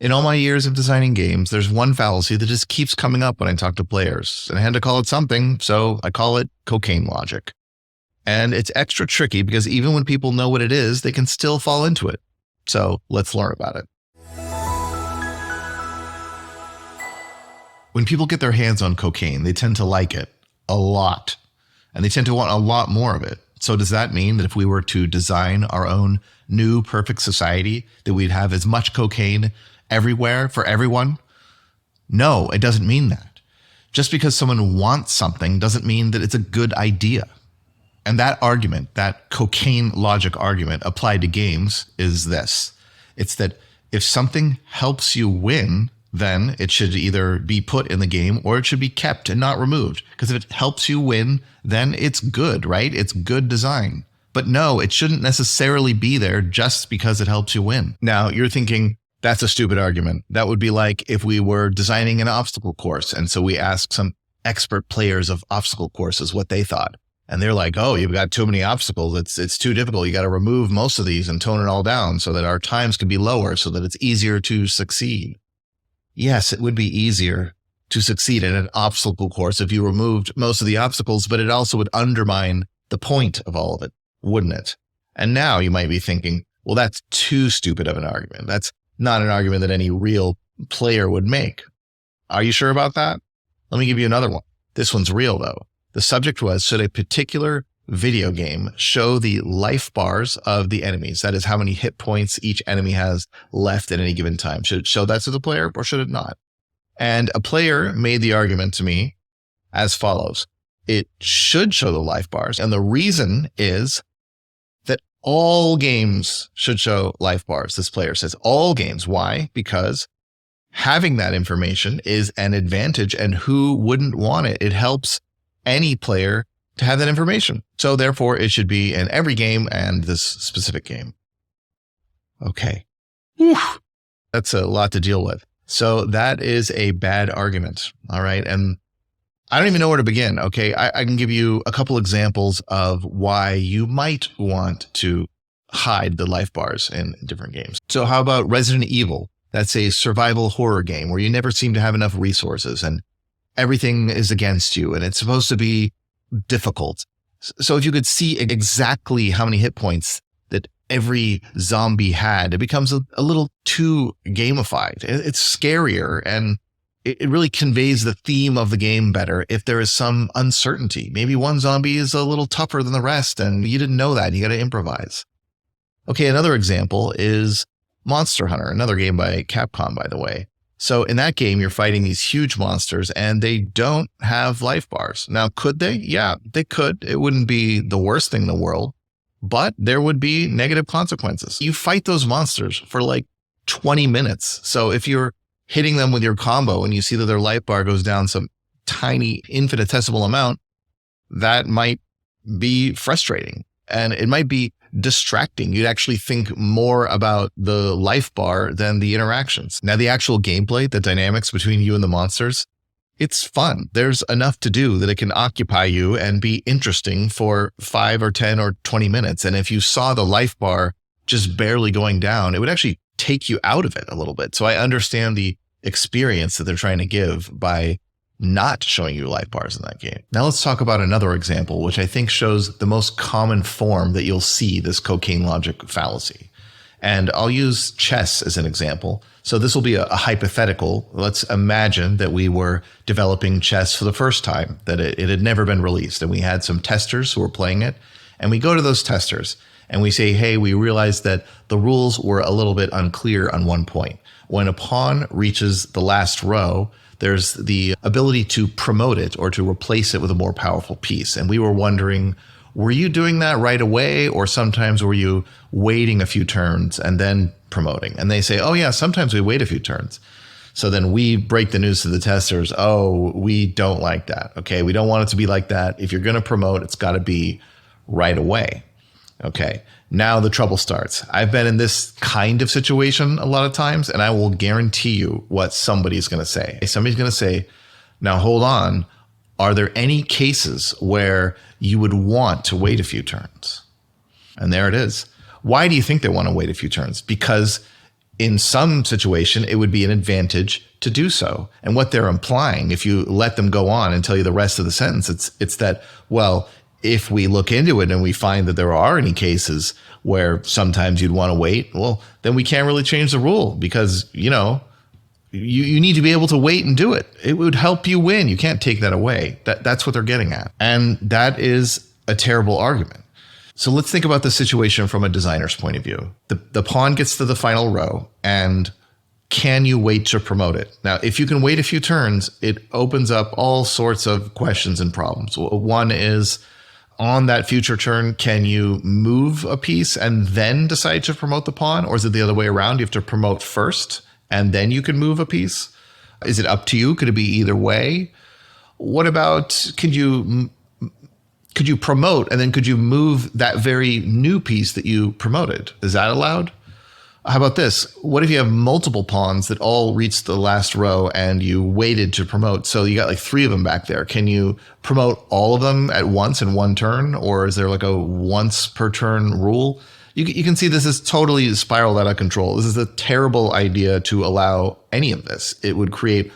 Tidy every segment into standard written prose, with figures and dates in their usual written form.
In all my years of designing games, there's one fallacy that just keeps coming up when I talk to players, and I had to call it something, so I call it cocaine logic. And it's extra tricky because even when people know what it is, they can still fall into it. So let's learn about it. When people get their hands on cocaine, they tend to like it a lot, and they tend to want a lot more of it. So does that mean that if we were to design our own new perfect society, that we'd have as much cocaine everywhere for everyone? No, it doesn't mean that. Just because someone wants something doesn't mean that it's a good idea. And that argument, that cocaine logic argument applied to games is this. It's that if something helps you win, then it should either be put in the game or it should be kept and not removed. Because if it helps you win, then it's good, right? It's good design. But no, it shouldn't necessarily be there just because it helps you win. Now, you're thinking, that's a stupid argument. That would be like if we were designing an obstacle course, and so we asked some expert players of obstacle courses what they thought. And they're like, oh, you've got too many obstacles. It's too difficult. You got to remove most of these and tone it all down so that our times can be lower so that it's easier to succeed. Yes, it would be easier to succeed in an obstacle course if you removed most of the obstacles, but it also would undermine the point of all of it, wouldn't it? And now you might be thinking, well, that's too stupid of an argument. That's not an argument that any real player would make. Are you sure about that? Let me give you another one. This one's real, though. The subject was, should a particular video game show the life bars of the enemies? That is how many hit points each enemy has left at any given time. Should it show that to the player or should it not? And a player made the argument to me as follows. It should show the life bars. And the reason is that all games should show life bars. This player says all games. Why? Because having that information is an advantage, and who wouldn't want it? It helps any player to have that information. So therefore it should be in every game and this specific game. Okay. That's a lot to deal with. So that is a bad argument. All right. And I don't even know where to begin. Okay. I can give you a couple examples of why you might want to hide the life bars in different games. So how about Resident Evil? That's a survival horror game where you never seem to have enough resources and everything is against you and it's supposed to be difficult. So if you could see exactly how many hit points that every zombie had, it becomes a little too gamified. It's scarier and it really conveys the theme of the game better if there is some uncertainty. Maybe one zombie is a little tougher than the rest and you didn't know that. You got to improvise. Okay, another example is Monster Hunter, another game by Capcom, by the way. So in that game, you're fighting these huge monsters and they don't have life bars. Now, could they? Yeah, they could. It wouldn't be the worst thing in the world, but there would be negative consequences. You fight those monsters for like 20 minutes. So if you're hitting them with your combo and you see that their life bar goes down some tiny infinitesimal amount, that might be frustrating and it might be distracting. You'd actually think more about the life bar than the interactions. Now, the actual gameplay, the dynamics between you and the monsters, it's fun. There's enough to do that it can occupy you and be interesting for 5 or 10 or 20 minutes. And if you saw the life bar just barely going down, it would actually take you out of it a little bit. So I understand the experience that they're trying to give by not showing you life bars in that game. Now let's talk about another example, which I think shows the most common form that you'll see this cocaine logic fallacy. And I'll use chess as an example. So this will be a hypothetical. Let's imagine that we were developing chess for the first time, that it had never been released. And we had some testers who were playing it. And we go to those testers and we say, hey, we realized that the rules were a little bit unclear on one point. When a pawn reaches the last row, there's the ability to promote it or to replace it with a more powerful piece. And we were wondering, were you doing that right away? Or sometimes were you waiting a few turns and then promoting? And they say, oh yeah, sometimes we wait a few turns. So then we break the news to the testers. Oh, we don't like that. Okay. We don't want it to be like that. If you're going to promote, it's got to be right away. Okay. Now the trouble starts. I've been in this kind of situation a lot of times, and I will guarantee you what somebody's going to say. Somebody's going to say, now hold on. Are there any cases where you would want to wait a few turns? And there it is. Why do you think they want to wait a few turns? Because in some situation, it would be an advantage to do so. And what they're implying, if you let them go on and tell you the rest of the sentence, it's that, well, if we look into it and we find that there are any cases where sometimes you'd want to wait, well, then we can't really change the rule because, you need to be able to wait and do it. It would help you win. You can't take that away. That's what they're getting at. And that is a terrible argument. So let's think about the situation from a designer's point of view. The pawn gets to the final row, and can you wait to promote it? Now, if you can wait a few turns, it opens up all sorts of questions and problems. One is, on that future turn, can you move a piece and then decide to promote the pawn? Or is it the other way around? You have to promote first and then you can move a piece? Is it up to you? Could it be either way? What about, could you promote and then could you move that very new piece that you promoted? Is that allowed? How about this? What if you have multiple pawns that all reach the last row and you waited to promote? So you got like 3 of them back there. Can you promote all of them at once in one turn? Or is there like a once per turn rule? You can see this is totally spiraled out of control. This is a terrible idea to allow any of this. It would create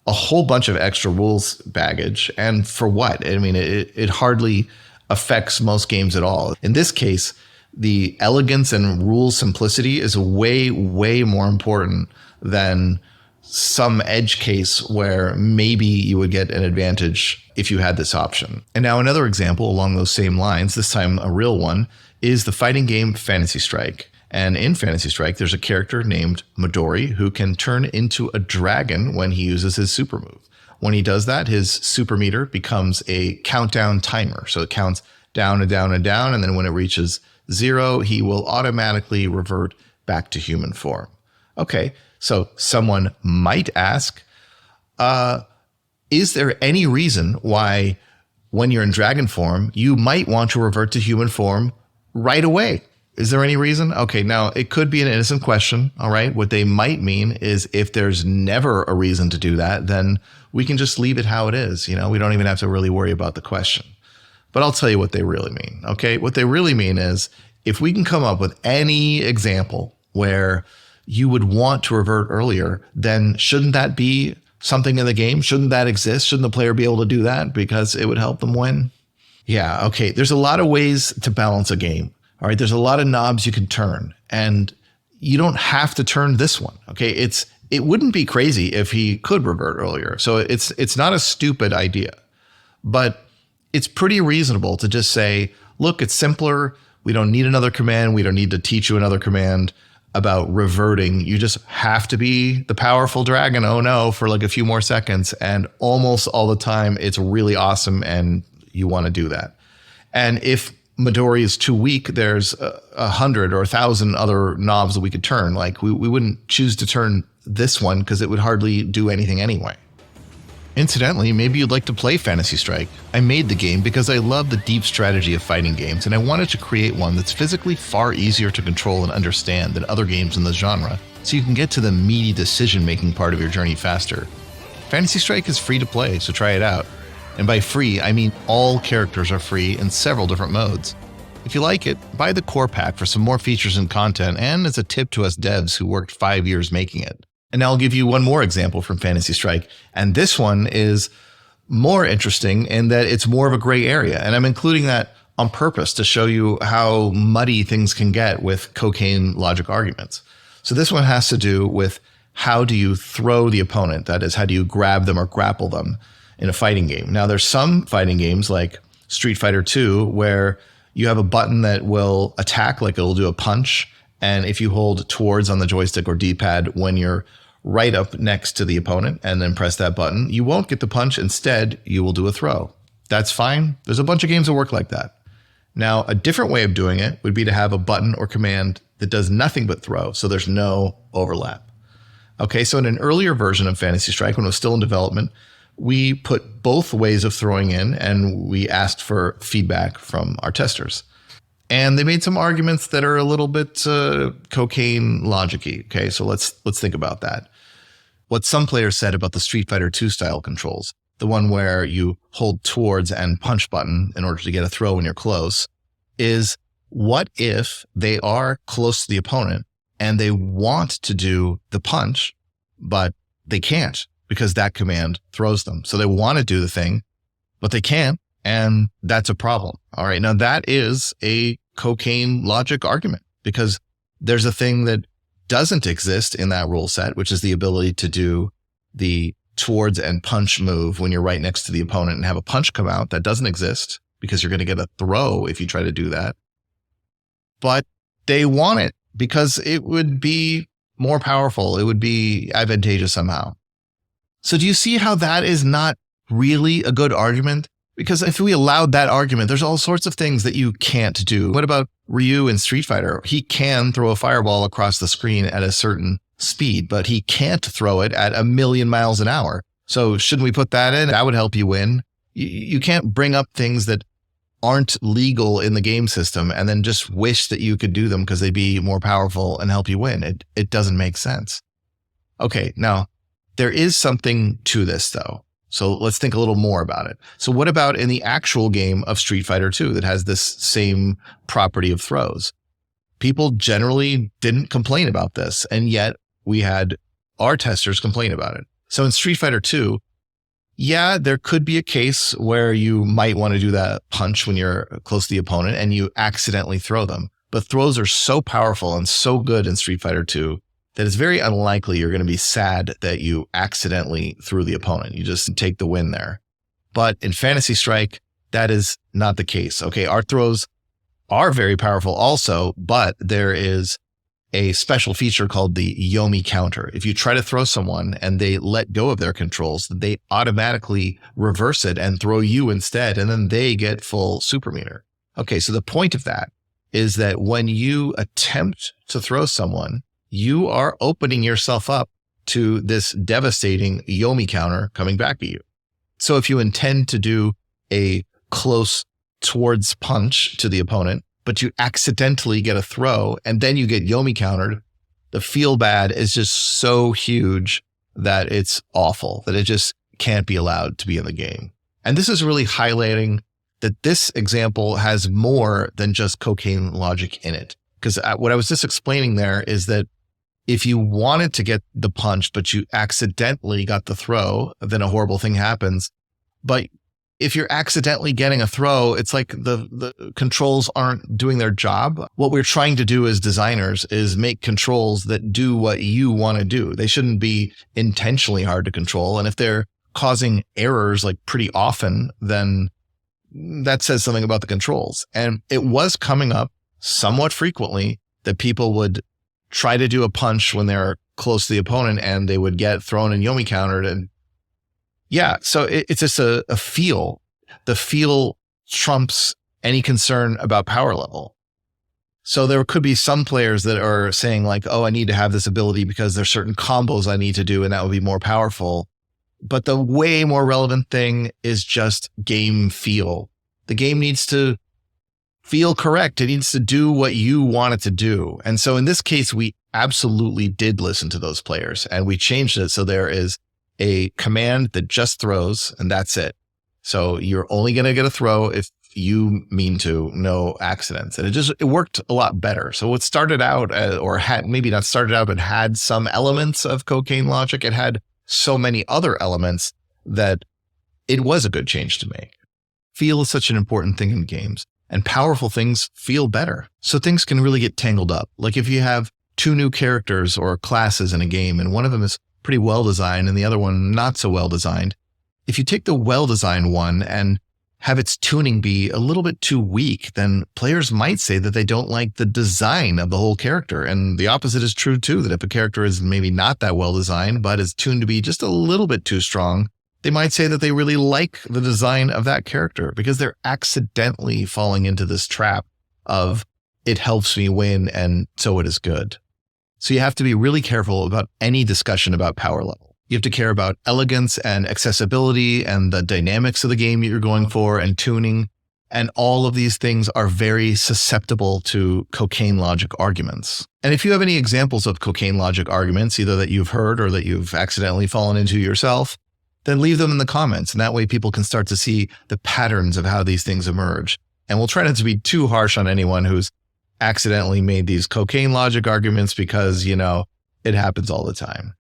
a whole bunch of extra rules baggage. And for what? I mean, it hardly affects most games at all. In this case, the elegance and rule simplicity is way, way more important than some edge case where maybe you would get an advantage if you had this option. And now another example along those same lines, this time a real one, is the fighting game Fantasy Strike. And in Fantasy Strike, there's a character named Midori who can turn into a dragon when he uses his super move. When he does that, his super meter becomes a countdown timer. So it counts down and down and down, and then when it reaches 0, he will automatically revert back to human form. Okay, so someone might ask, is there any reason why when you're in dragon form, you might want to revert to human form right away? Is there any reason? Okay, now it could be an innocent question, all right? What they might mean is if there's never a reason to do that, then we can just leave it how it is. We don't even have to really worry about the question. But I'll tell you what they really mean, okay? What they really mean is if we can come up with any example where you would want to revert earlier, then shouldn't that be something in the game? Shouldn't that exist? Shouldn't the player be able to do that because it would help them win? Yeah, okay. There's a lot of ways to balance a game, all right? There's a lot of knobs you can turn, and you don't have to turn this one, okay? It wouldn't be crazy if he could revert earlier. So it's not a stupid idea, but it's pretty reasonable to just say, look, it's simpler. We don't need another command. We don't need to teach you another command about reverting. You just have to be the powerful dragon, oh no, for like a few more seconds. And almost all the time, it's really awesome and you want to do that. And if Midori is too weak, there's 100 or 1,000 other knobs that we could turn. Like we wouldn't choose to turn this one because it would hardly do anything anyway. Incidentally, maybe you'd like to play Fantasy Strike. I made the game because I love the deep strategy of fighting games, and I wanted to create one that's physically far easier to control and understand than other games in the genre, so you can get to the meaty decision-making part of your journey faster. Fantasy Strike is free to play, so try it out. And by free, I mean all characters are free in several different modes. If you like it, buy the core pack for some more features and content, and as a tip to us devs who worked 5 years making it. And I'll give you one more example from Fantasy Strike. And this one is more interesting in that it's more of a gray area. And I'm including that on purpose to show you how muddy things can get with cocaine logic arguments. So this one has to do with how do you throw the opponent? That is, how do you grab them or grapple them in a fighting game? Now, there's some fighting games like Street Fighter 2 where you have a button that will attack, like it'll do a punch. And if you hold towards on the joystick or D-pad when you're right up next to the opponent and then press that button, you won't get the punch. Instead, you will do a throw. That's fine. There's a bunch of games that work like that. Now, a different way of doing it would be to have a button or command that does nothing but throw, so there's no overlap. Okay, so in an earlier version of Fantasy Strike, when it was still in development, we put both ways of throwing in and we asked for feedback from our testers. And they made some arguments that are a little bit cocaine logic-y. Okay, so let's think about that. What some players said about the Street Fighter 2 style controls, the one where you hold towards and punch button in order to get a throw when you're close, is what if they are close to the opponent and they want to do the punch, but they can't because that command throws them. So they want to do the thing, but they can't. And that's a problem. All right. Now that is a cocaine logic argument because there's a thing that doesn't exist in that rule set, which is the ability to do the towards and punch move when you're right next to the opponent and have a punch come out. That doesn't exist because you're going to get a throw if you try to do that. But they want it because it would be more powerful. It would be advantageous somehow. So do you see how that is not really a good argument? Because if we allowed that argument, there's all sorts of things that you can't do. What about Ryu in Street Fighter? He can throw a fireball across the screen at a certain speed, but he can't throw it at 1,000,000 miles an hour. So shouldn't we put that in? That would help you win. You can't bring up things that aren't legal in the game system and then just wish that you could do them because they'd be more powerful and help you win. It doesn't make sense. Okay, now there is something to this though. So let's think a little more about it. So what about in the actual game of Street Fighter 2 that has this same property of throws? People generally didn't complain about this, and yet we had our testers complain about it. So in Street Fighter 2, yeah, there could be a case where you might want to do that punch when you're close to the opponent and you accidentally throw them. But throws are so powerful and so good in Street Fighter 2 that it's very unlikely you're going to be sad that you accidentally threw the opponent. You just take the win there. But in Fantasy Strike, that is not the case. Okay, our throws are very powerful also, but there is a special feature called the YOMI counter. If you try to throw someone and they let go of their controls, they automatically reverse it and throw you instead, and then they get full super meter. Okay, so the point of that is that when you attempt to throw someone, you are opening yourself up to this devastating YOMI counter coming back at you. So if you intend to do a close towards punch to the opponent, but you accidentally get a throw and then you get YOMI countered, the feel bad is just so huge that it's awful, that it just can't be allowed to be in the game. And this is really highlighting that this example has more than just cocaine logic in it. Because what I was just explaining there is that if you wanted to get the punch, but you accidentally got the throw, then a horrible thing happens. But if you're accidentally getting a throw, it's like the controls aren't doing their job. What we're trying to do as designers is make controls that do what you want to do. They shouldn't be intentionally hard to control. And if they're causing errors like pretty often, then that says something about the controls. And it was coming up somewhat frequently that people would try to do a punch when they're close to the opponent and they would get thrown and YOMI countered. And yeah, so it's just a feel. The feel trumps any concern about power level. So there could be some players that are saying like, oh, I need to have this ability because there's certain combos I need to do and that would be more powerful. But the way more relevant thing is just game feel. The game needs to feel correct. It needs to do what you want it to do. And so in this case, we absolutely did listen to those players and we changed it. So there is a command that just throws and that's it. So you're only going to get a throw if you mean to, no accidents. And it worked a lot better. So what started out or had maybe not started out, but had some elements of cocaine logic. It had so many other elements that it was a good change to make. Feel is such an important thing in games. And powerful things feel better. So things can really get tangled up. Like if you have two new characters or classes in a game and one of them is pretty well designed and the other one not so well designed, if you take the well-designed one and have its tuning be a little bit too weak, then players might say that they don't like the design of the whole character. And the opposite is true too, that if a character is maybe not that well designed, but is tuned to be just a little bit too strong, they might say that they really like the design of that character because they're accidentally falling into this trap of it helps me win and so it is good. So you have to be really careful about any discussion about power level. You have to care about elegance and accessibility and the dynamics of the game you're going for and tuning. And all of these things are very susceptible to cocaine logic arguments. And if you have any examples of cocaine logic arguments, either that you've heard or that you've accidentally fallen into yourself, then leave them in the comments. And that way people can start to see the patterns of how these things emerge. And we'll try not to be too harsh on anyone who's accidentally made these cocaine logic arguments because, it happens all the time.